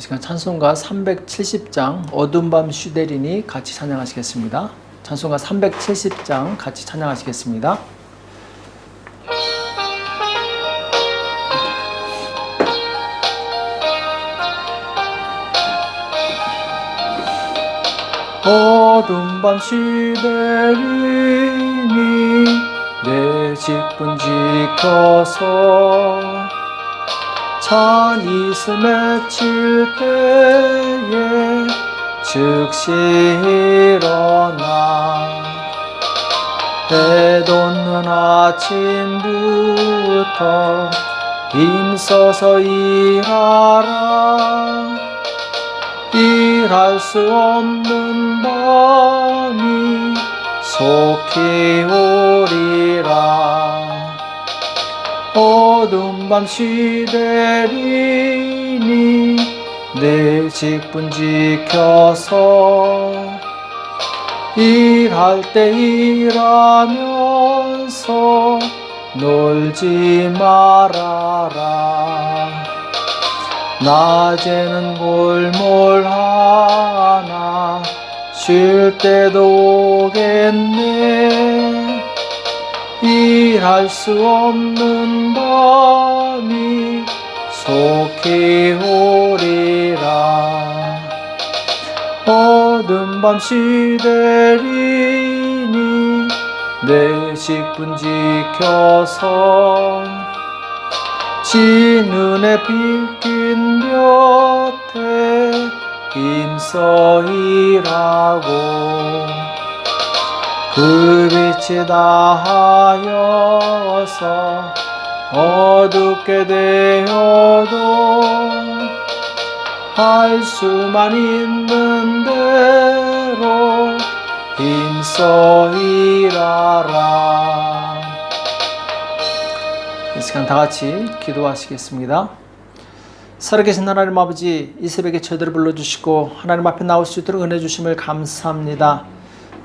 시간 찬송가 370장 어두운 밤 쉬되리니 같이 찬양하시겠습니다. 찬송가 370장 같이 찬양하시겠습니다. 어두운 밤 쉬되리니 내 직분 지켜서 찬 이슬 맺힐 때에 즉시 일어나 해 돋는 아침부터 힘써서 일하라. 일할 수 없는 밤이 속히 오리라. 어두운 밤 쉬되리니 내 직분 지켜서 일할 때 일하면서 놀지 말아라. 낮에는 골몰하나 쉴 때도 오겠네. 일할 수 없는 밤이 속히 오리라. 어두운 밤 쉬되리니 내 직분 지켜서 진은에 빌긴 곁에 힘써 일하고 그 빛이 다하여서 어둡게 되어도 할 수만 있는 대로 힘써 일하라. 이 시간 다 같이 기도하시겠습니다. 살아계신 하나님 아버지, 이 새벽에 저희들을 불러주시고 하나님 앞에 나올 수 있도록 은혜 주심을 감사합니다.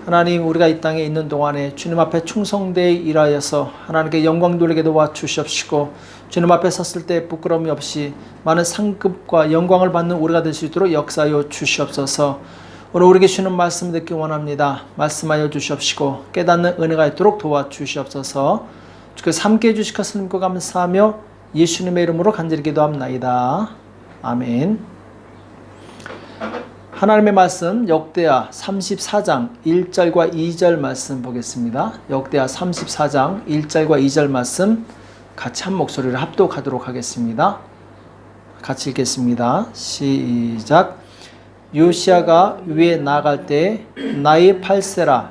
하나님, 우리가 이 땅에 있는 동안에 주님 앞에 충성되이 일하여서 하나님께 영광 돌리게 도와주시옵시고 주님 앞에 섰을 때 부끄러움이 없이 많은 상급과 영광을 받는 우리가 될 수 있도록 역사하여 주시옵소서. 오늘 우리에게 주는 말씀 듣기 원합니다. 말씀하여 주시옵시고 깨닫는 은혜가 있도록 도와주시옵소서. 주께서 함께해 주시옵소서. 믿고 감사하며 예수님의 이름으로 간절히 기도합나이다. 아멘. 하나님의 말씀 역대하 34장 1절과 2절 말씀 보겠습니다. 역대하 34장 1절과 2절 말씀 같이 한 목소리를 합독하도록 하겠습니다. 같이 읽겠습니다. 시작. 요시야가 위에 나아갈 때 나이 8세라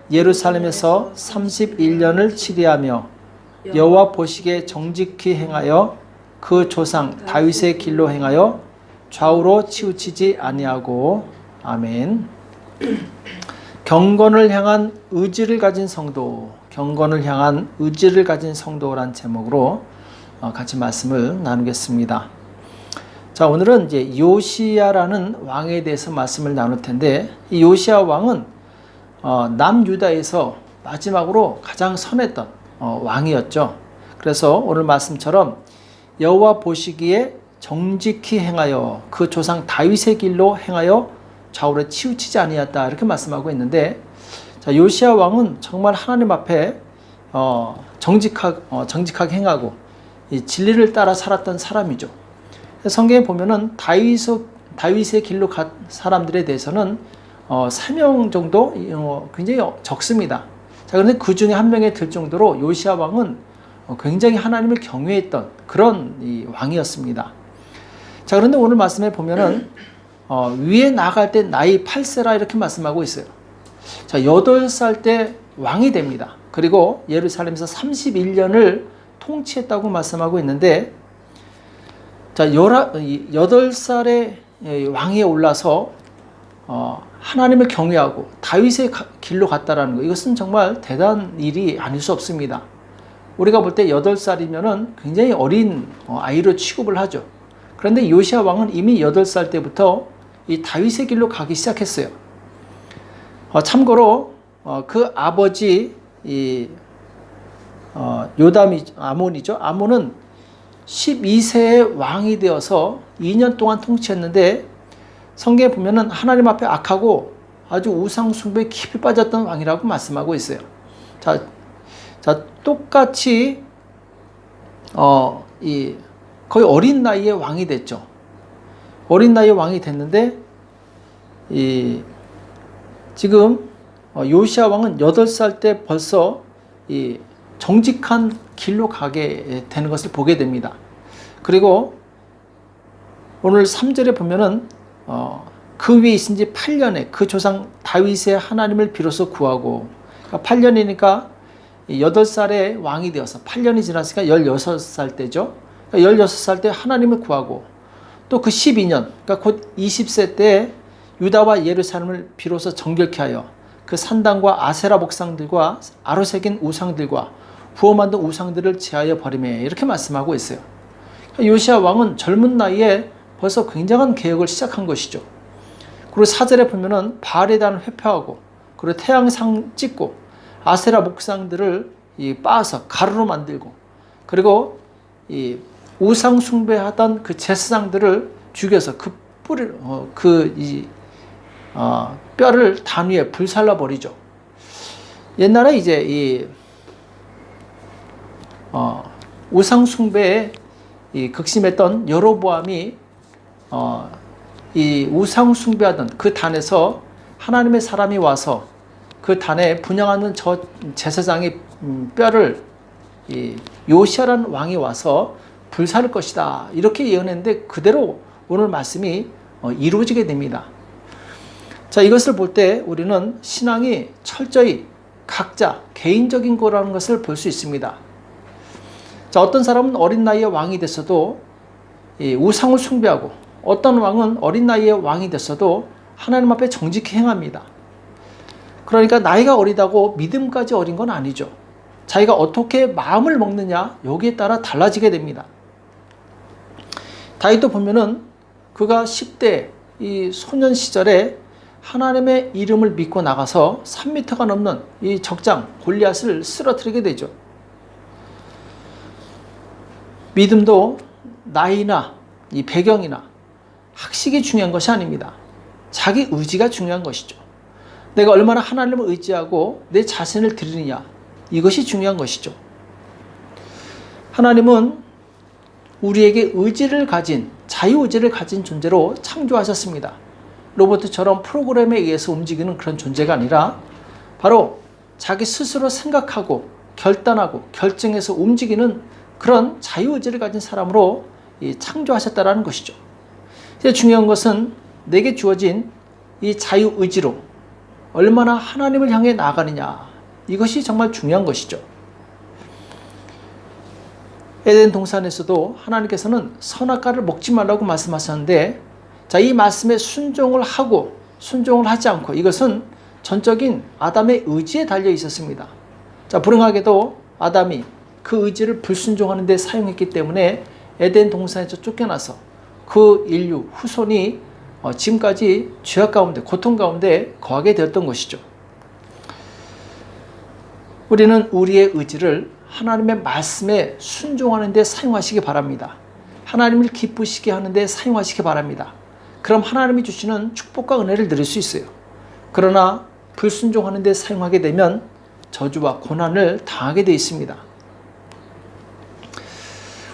예루살렘에서 31년을 치리하며 여호와 보시기에 정직히 행하여 그 조상 다윗의 길로 행하여 좌우로 치우치지 아니하고. 아멘. 경건을 향한 의지를 가진 성도, 경건을 향한 의지를 가진 성도란 제목으로 같이 말씀을 나누겠습니다. 자, 오늘은 이제 요시야라는 왕에 대해서 말씀을 나눌 텐데, 이 요시야 왕은 남유다에서 마지막으로 가장 선했던 왕이었죠. 그래서 오늘 말씀처럼 여호와 보시기에 정직히 행하여 그 조상 다윗의 길로 행하여 좌우로 치우치지 아니하였다, 이렇게 말씀하고 있는데, 자, 요시야 왕은 정말 하나님 앞에 정직하게 행하고 이 진리를 따라 살았던 사람이죠. 성경에 보면은 다윗의 길로 간 사람들에 대해서는 3명 정도 굉장히 적습니다. 자, 그런데 그 중에 한 명에 들 정도로 요시야 왕은 굉장히 하나님을 경외했던 그런 이 왕이었습니다. 자, 그런데 오늘 말씀에 보면은 위에 나갈 때 나이 8세라 이렇게 말씀하고 있어요. 자, 8살 때 왕이 됩니다. 그리고 예루살렘에서 31년을 통치했다고 말씀하고 있는데, 자, 8살에 왕위에 올라서 하나님을 경외하고 다윗의 길로 갔다라는 거, 이것은 정말 대단한 일이 아닐 수 없습니다. 우리가 볼 때 8살이면은 굉장히 어린 아이로 취급을 하죠. 그런데 요시야 왕은 이미 8살 때부터 이 다윗의 길로 가기 시작했어요. 참고로 그 아버지 요담이 아몬이죠. 아몬은 12세에 왕이 되어서 2년 동안 통치했는데 성경에 보면은 하나님 앞에 악하고 아주 우상 숭배에 깊이 빠졌던 왕이라고 말씀하고 있어요. 자, 똑같이 거의 어린 나이에 왕이 됐죠. 어린 나이에 왕이 됐는데 지금 요시야 왕은 8살 때 벌써 정직한 길로 가게 되는 것을 보게 됩니다. 그리고 오늘 3절에 보면은 그 위에 있은 지 8년에 그 조상 다윗의 하나님을 비로소 구하고, 그러니까 8년이니까 8살에 왕이 되어서 8년이 지났으니까 16살 때죠. 그러니까 16살 때 하나님을 구하고, 또 그 12년, 그러니까 곧 20세 때 유다와 예루살렘을 비로소 정결케 하여 그 산당과 아세라 목상들과 아로 새긴 우상들과 부어 만든 우상들을 제하여 버리매, 이렇게 말씀하고 있어요. 요시야 왕은 젊은 나이에 벌써 굉장한 개혁을 시작한 것이죠. 그리고 4절에 보면은 바알에 대한 회표하고, 그리고 태양상 찍고 아세라 목상들을 빻아서 가루로 만들고, 그리고 우상 숭배하던 그 제사장들을 죽여서 그 뼈를 단 위에 불살라 버리죠. 옛날에 이제 우상 숭배에 극심했던 여로보암이 이 우상 숭배하던 그 단에서 하나님의 사람이 와서 그 단에 분향하는 저 제사장의 뼈를 요시야라는 왕이 와서 불사를 것이다, 이렇게 예언했는데 그대로 오늘 말씀이 이루어지게 됩니다. 자, 이것을 볼 때 우리는 신앙이 철저히 각자 개인적인 거라는 것을 볼 수 있습니다. 자, 어떤 사람은 어린 나이에 왕이 됐어도 우상을 숭배하고, 어떤 왕은 어린 나이에 왕이 됐어도 하나님 앞에 정직히 행합니다. 그러니까 나이가 어리다고 믿음까지 어린 건 아니죠. 자기가 어떻게 마음을 먹느냐, 여기에 따라 달라지게 됩니다. 다윗도 보면은 그가 10대 이 소년 시절에 하나님의 이름을 믿고 나가서 3m가 넘는 이 적장 골리앗을 쓰러뜨리게 되죠. 믿음도 나이나 이 배경이나 학식이 중요한 것이 아닙니다. 자기 의지가 중요한 것이죠. 내가 얼마나 하나님을 의지하고 내 자신을 드리느냐, 이것이 중요한 것이죠. 하나님은 우리에게 의지를 가진, 자유의지를 가진 존재로 창조하셨습니다. 로봇처럼 프로그램에 의해서 움직이는 그런 존재가 아니라 바로 자기 스스로 생각하고 결단하고 결정해서 움직이는 그런 자유의지를 가진 사람으로 창조하셨다는 것이죠. 이제 중요한 것은 내게 주어진 이 자유의지로 얼마나 하나님을 향해 나아가느냐, 이것이 정말 중요한 것이죠. 에덴 동산에서도 하나님께서는 선악과를 먹지 말라고 말씀하셨는데, 자, 이 말씀에 순종을 하고 순종을 하지 않고, 이것은 전적인 아담의 의지에 달려 있었습니다. 자, 불행하게도 아담이 그 의지를 불순종하는 데 사용했기 때문에 에덴 동산에서 쫓겨나서 그 인류 후손이 지금까지 죄악 가운데, 고통 가운데 거하게 되었던 것이죠. 우리는 우리의 의지를 하나님의 말씀에 순종하는 데 사용하시기 바랍니다. 하나님을 기쁘시게 하는 데 사용하시기 바랍니다. 그럼 하나님이 주시는 축복과 은혜를 누릴 수 있어요. 그러나 불순종하는 데 사용하게 되면 저주와 고난을 당하게 되어 있습니다.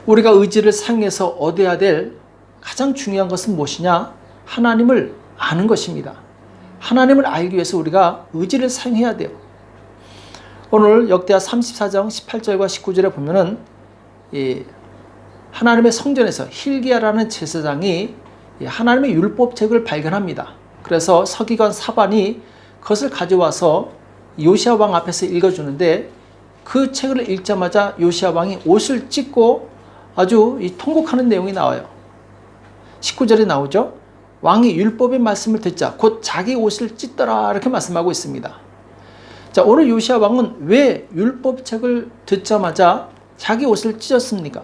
우리가 의지를 사용해서 얻어야 될 가장 중요한 것은 무엇이냐? 하나님을 아는 것입니다. 하나님을 알기 위해서 우리가 의지를 사용해야 돼요. 오늘 역대하 34장 18절과 19절에 보면은 하나님의 성전에서 hil기야라는 제사장이 하나님의 율법책을 발견합니다. 그래서 서기관 사반이 그것을 가져와서 요시야 왕 앞에서 읽어주는데, 그 책을 읽자마자 요시야 왕이 옷을 찢고 아주 통곡하는 내용이 나와요. 19절에 나오죠. 왕이 율법의 말씀을 듣자 곧 자기 옷을 찢더라, 이렇게 말씀하고 있습니다. 자, 오늘 요시야 왕은 왜 율법책을 듣자마자 자기 옷을 찢었습니까?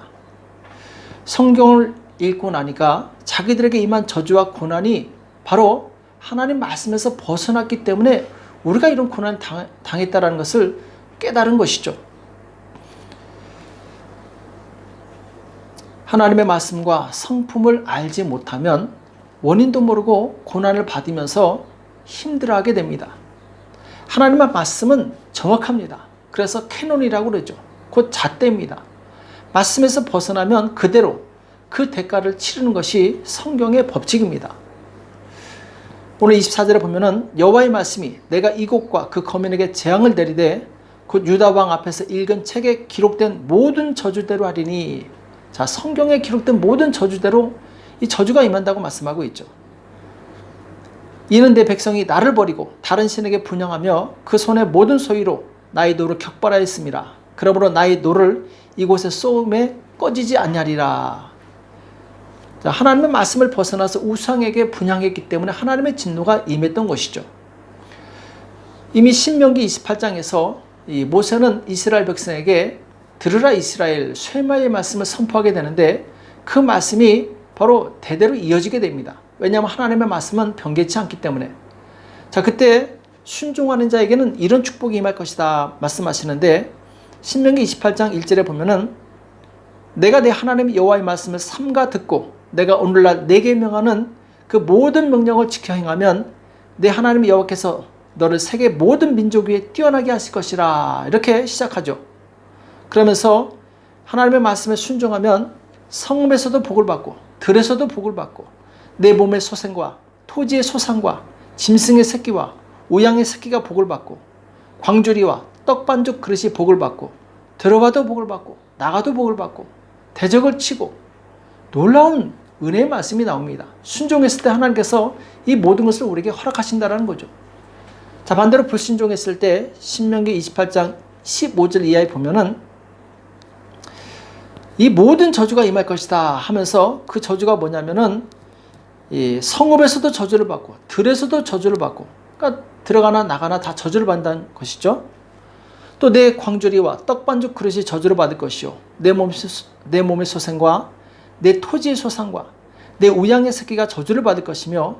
성경을 읽고 나니까 자기들에게 임한 저주와 고난이 바로 하나님 말씀에서 벗어났기 때문에 우리가 이런 고난을 당했다는 것을 깨달은 것이죠. 하나님의 말씀과 성품을 알지 못하면 원인도 모르고 고난을 받으면서 힘들어하게 됩니다. 하나님의 말씀은 정확합니다. 그래서 캐논이라고 그러죠. 곧 잣대입니다. 말씀에서 벗어나면 그대로 그 대가를 치르는 것이 성경의 법칙입니다. 오늘 24절에 보면은 여호와의 말씀이 내가 이곳과 그 거민에게 재앙을 내리되 곧 유다 왕 앞에서 읽은 책에 기록된 모든 저주대로 하리니. 자, 성경에 기록된 모든 저주대로 이 저주가 임한다고 말씀하고 있죠. 이는 내 백성이 나를 버리고 다른 신에게 분향하며 그 손의 모든 소유로 나의 노를 격발하였습니다. 그러므로 나의 노를 이곳에 쏘음에 꺼지지 아니하리라. 자, 하나님의 말씀을 벗어나서 우상에게 분향했기 때문에 하나님의 진노가 임했던 것이죠. 이미 신명기 28장에서 이 모세는 이스라엘 백성에게 들으라 이스라엘 쇠마의 말씀을 선포하게 되는데 그 말씀이 바로 대대로 이어지게 됩니다. 왜냐하면 하나님의 말씀은 변개치 않기 때문에. 자, 그때 순종하는 자에게는 이런 축복이 임할 것이다 말씀하시는데 신명기 28장 1절에 보면은 내가 내 하나님 여호와의 말씀을 삼가 듣고 내가 오늘날 내게 명하는 그 모든 명령을 지켜 행하면 내 하나님 여호와께서 너를 세계 모든 민족 위에 뛰어나게 하실 것이라. 이렇게 시작하죠. 그러면서 하나님의 말씀에 순종하면 성읍에서도 복을 받고 들에서도 복을 받고 내 몸의 소생과 토지의 소산과 짐승의 새끼와 우양의 새끼가 복을 받고 광주리와 떡반죽 그릇이 복을 받고 들어와도 복을 받고 나가도 복을 받고 대적을 치고. 놀라운 은혜의 말씀이 나옵니다. 순종했을 때 하나님께서 이 모든 것을 우리에게 허락하신다는 거죠. 자, 반대로 불순종했을 때 신명기 28장 15절 이하에 보면은 이 모든 저주가 임할 것이다 하면서 그 저주가 뭐냐면은 이 성읍에서도 저주를 받고 들에서도 저주를 받고, 그러니까 들어가나 나가나 다 저주를 받는다는 것이죠. 또 내 광주리와 떡반죽 그릇이 저주를 받을 것이요 내 몸의 소생과 내 토지의 소산과 내 우양의 새끼가 저주를 받을 것이며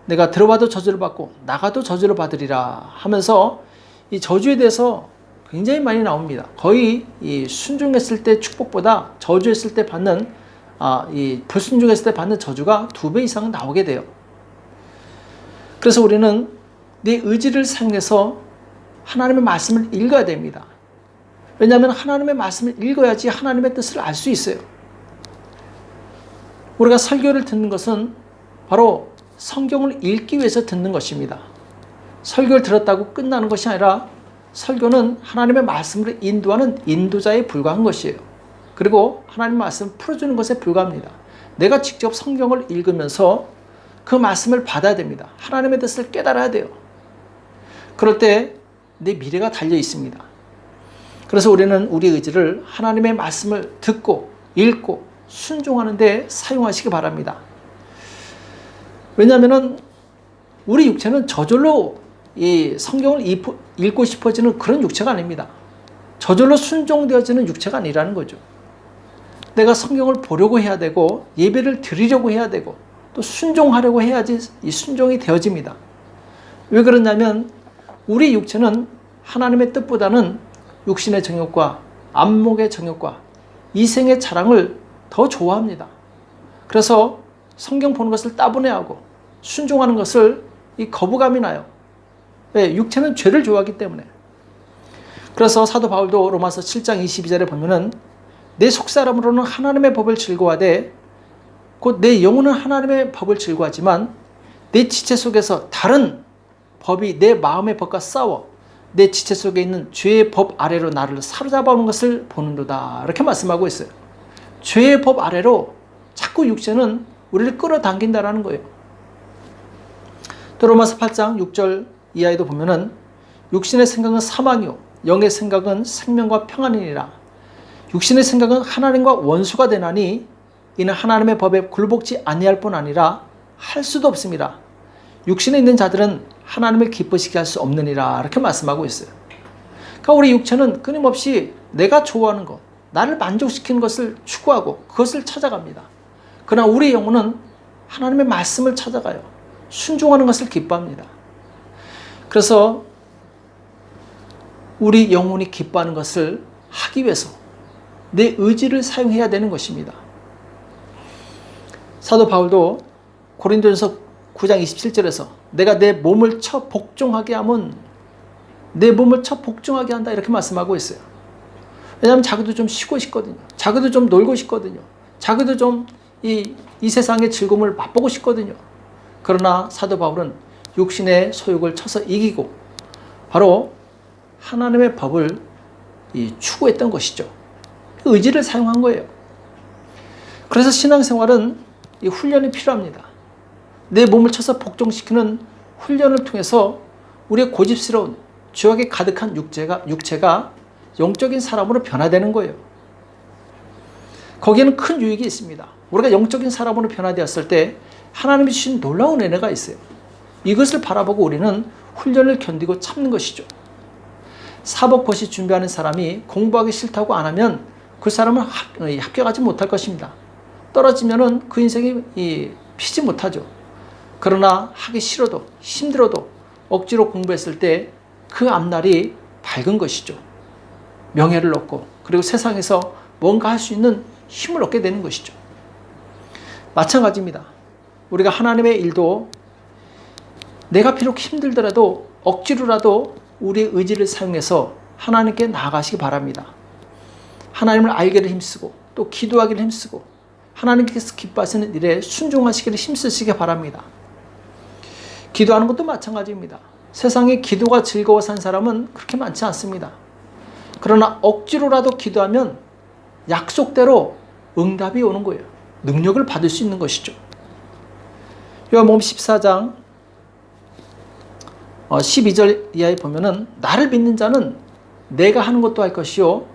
내가 들어와도 저주를 받고 나가도 저주를 받으리라 하면서 이 저주에 대해서 굉장히 많이 나옵니다. 거의 이 순종했을 때 축복보다 저주했을 때 받는 이 불순종했을 때 받는 저주가 2배 이상 나오게 돼요. 그래서 우리는 내 의지를 사용해서 하나님의 말씀을 읽어야 됩니다. 왜냐하면 하나님의 말씀을 읽어야지 하나님의 뜻을 알 수 있어요. 우리가 설교를 듣는 것은 바로 성경을 읽기 위해서 듣는 것입니다. 설교를 들었다고 끝나는 것이 아니라 설교는 하나님의 말씀을 인도하는 인도자에 불과한 것이에요. 그리고 하나님의 말씀을 풀어주는 것에 불과합니다. 내가 직접 성경을 읽으면서 그 말씀을 받아야 됩니다. 하나님의 뜻을 깨달아야 돼요. 그럴 때 내 미래가 달려 있습니다. 그래서 우리는 우리 의지를 하나님의 말씀을 듣고 읽고 순종하는 데 사용하시기 바랍니다. 왜냐하면 우리 육체는 저절로 이 성경을 읽고 싶어지는 그런 육체가 아닙니다. 저절로 순종되어지는 육체가 아니라는 거죠. 내가 성경을 보려고 해야 되고 예배를 드리려고 해야 되고 또 순종하려고 해야지 이 순종이 되어집니다. 왜 그러냐면 우리 육체는 하나님의 뜻보다는 육신의 정욕과 안목의 정욕과 이생의 자랑을 더 좋아합니다. 그래서 성경 보는 것을 따분해하고 순종하는 것을 이 거부감이 나요. 왜? 육체는 죄를 좋아하기 때문에. 그래서 사도 바울도 로마서 7장 22절에 보면은 내 속사람으로는 하나님의 법을 즐거워하되 곧 내 영혼은 하나님의 법을 즐거워하지만 내 지체 속에서 다른 법이 내 마음의 법과 싸워 내 지체 속에 있는 죄의 법 아래로 나를 사로잡아 오는 것을 보는도다. 이렇게 말씀하고 있어요. 죄의 법 아래로 자꾸 육체는 우리를 끌어당긴다라는 거예요. 또 로마서 8장 6절 이하에도 보면은 육신의 생각은 사망이요 영의 생각은 생명과 평안이니라. 육신의 생각은 하나님과 원수가 되나니 이는 하나님의 법에 굴복지 아니할 뿐 아니라 할 수도 없습니다. 육신에 있는 자들은 하나님을 기쁘시게 할 수 없느니라. 이렇게 말씀하고 있어요. 그러니까 우리 육체는 끊임없이 내가 좋아하는 것, 나를 만족시키는 것을 추구하고 그것을 찾아갑니다. 그러나 우리 영혼은 하나님의 말씀을 찾아가요. 순종하는 것을 기뻐합니다. 그래서 우리 영혼이 기뻐하는 것을 하기 위해서 내 의지를 사용해야 되는 것입니다. 사도 바울도 고린도전서 9장 27절에서 내가 내 몸을 쳐 복종하게 하면 내 몸을 쳐 복종하게 한다 이렇게 말씀하고 있어요. 왜냐하면 자기도 좀 쉬고 싶거든요. 자기도 좀 놀고 싶거든요. 자기도 좀 이 세상의 즐거움을 맛보고 싶거든요. 그러나 사도 바울은 육신의 소욕을 쳐서 이기고 바로 하나님의 법을 추구했던 것이죠. 의지를 사용한 거예요. 그래서 신앙생활은 이 훈련이 필요합니다. 내 몸을 쳐서 복종시키는 훈련을 통해서 우리의 고집스러운 죄악에 가득한 육체가 영적인 사람으로 변화되는 거예요. 거기에는 큰 유익이 있습니다. 우리가 영적인 사람으로 변화되었을 때 하나님이 주신 놀라운 은혜가 있어요. 이것을 바라보고 우리는 훈련을 견디고 참는 것이죠. 사법고시 준비하는 사람이 공부하기 싫다고 안 하면 그 사람은 합격하지 못할 것입니다. 떨어지면은 그 인생이 피지 못하죠. 그러나 하기 싫어도 힘들어도 억지로 공부했을 때 그 앞날이 밝은 것이죠. 명예를 얻고 그리고 세상에서 뭔가 할 수 있는 힘을 얻게 되는 것이죠. 마찬가지입니다. 우리가 하나님의 일도 내가 비록 힘들더라도 억지로라도 우리의 의지를 사용해서 하나님께 나아가시기 바랍니다. 하나님을 알기를 힘쓰고 또 기도하기를 힘쓰고 하나님께서 기뻐하시는 일에 순종하시기를 힘쓰시기 바랍니다. 기도하는 것도 마찬가지입니다. 세상에 기도가 즐거워 산 사람은 그렇게 많지 않습니다. 그러나 억지로라도 기도하면 약속대로 응답이 오는 거예요. 능력을 받을 수 있는 것이죠. 요한복음 14장 12절 이하에 보면은 나를 믿는 자는 내가 하는 것도 할 것이요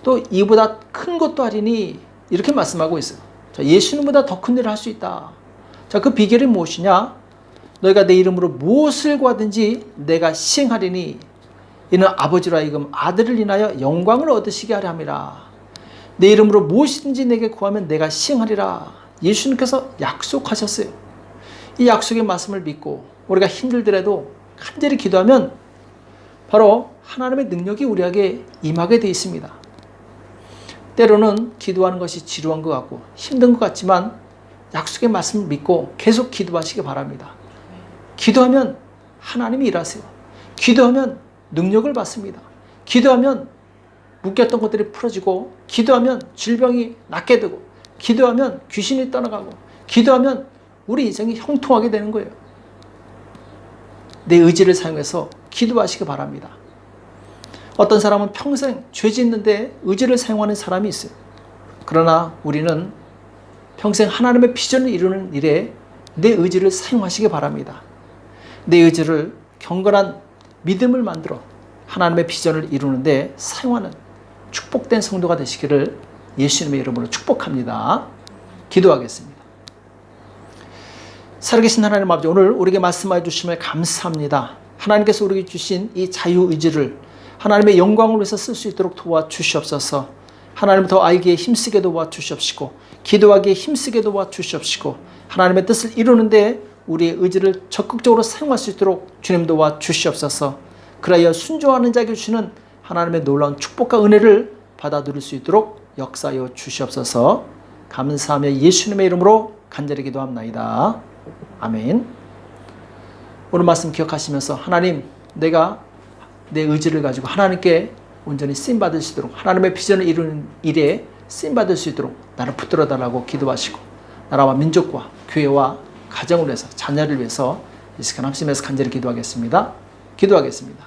또 이보다 큰 것도 하리니 이렇게 말씀하고 있어요. 자, 예수님보다 더 큰 일을 할 수 있다. 자, 그 비결이 무엇이냐? 너희가 내 이름으로 무엇을 구하든지 내가 시행하리니 이는 아버지로 하여금 아들을 인하여 영광을 얻으시게 하려 함이라. 내 이름으로 무엇이든지 내게 구하면 내가 시행하리라. 예수님께서 약속하셨어요. 이 약속의 말씀을 믿고 우리가 힘들더라도 간절히 기도하면 바로 하나님의 능력이 우리에게 임하게 되어 있습니다. 때로는 기도하는 것이 지루한 것 같고 힘든 것 같지만 약속의 말씀을 믿고 계속 기도하시기 바랍니다. 기도하면 하나님이 일하세요. 기도하면 능력을 받습니다. 기도하면 묶였던 것들이 풀어지고 기도하면 질병이 낫게 되고 기도하면 귀신이 떠나가고 기도하면 우리 인생이 형통하게 되는 거예요. 내 의지를 사용해서 기도하시기 바랍니다. 어떤 사람은 평생 죄 짓는데 의지를 사용하는 사람이 있어요. 그러나 우리는 평생 하나님의 비전을 이루는 일에 내 의지를 사용하시기 바랍니다. 내 의지를 경건한 믿음을 만들어 하나님의 비전을 이루는데 사용하는 축복된 성도가 되시기를 예수님의 이름으로 축복합니다. 기도하겠습니다. 살아계신 하나님 아버지, 오늘 우리에게 말씀해 주심을 감사합니다. 하나님께서 우리에게 주신 이 자유의지를 하나님의 영광을 위해서 쓸 수 있도록 도와주시옵소서. 하나님을 더 알기에 힘쓰게 도와주시옵시고 기도하기에 힘쓰게 도와주시옵시고 하나님의 뜻을 이루는데 우리의 의지를 적극적으로 사용할 수 있도록 주님 도와주시옵소서. 그라여 순종하는 자에게 주시는 하나님의 놀라운 축복과 은혜를 받아 누릴 수 있도록 역사하여 주시옵소서. 감사하며 예수님의 이름으로 간절히 기도합나이다. 아멘. 오늘 말씀 기억하시면서 하나님, 내가 내 의지를 가지고 하나님께 온전히 쓰임받을 수 있도록 하나님의 비전을 이루는 일에 쓰임받을 수 있도록 나를 붙들어 달라고 기도하시고 나라와 민족과 교회와 가정을 위해서 자녀를 위해서 이 시간 합심해서 간절히 기도하겠습니다. 기도하겠습니다.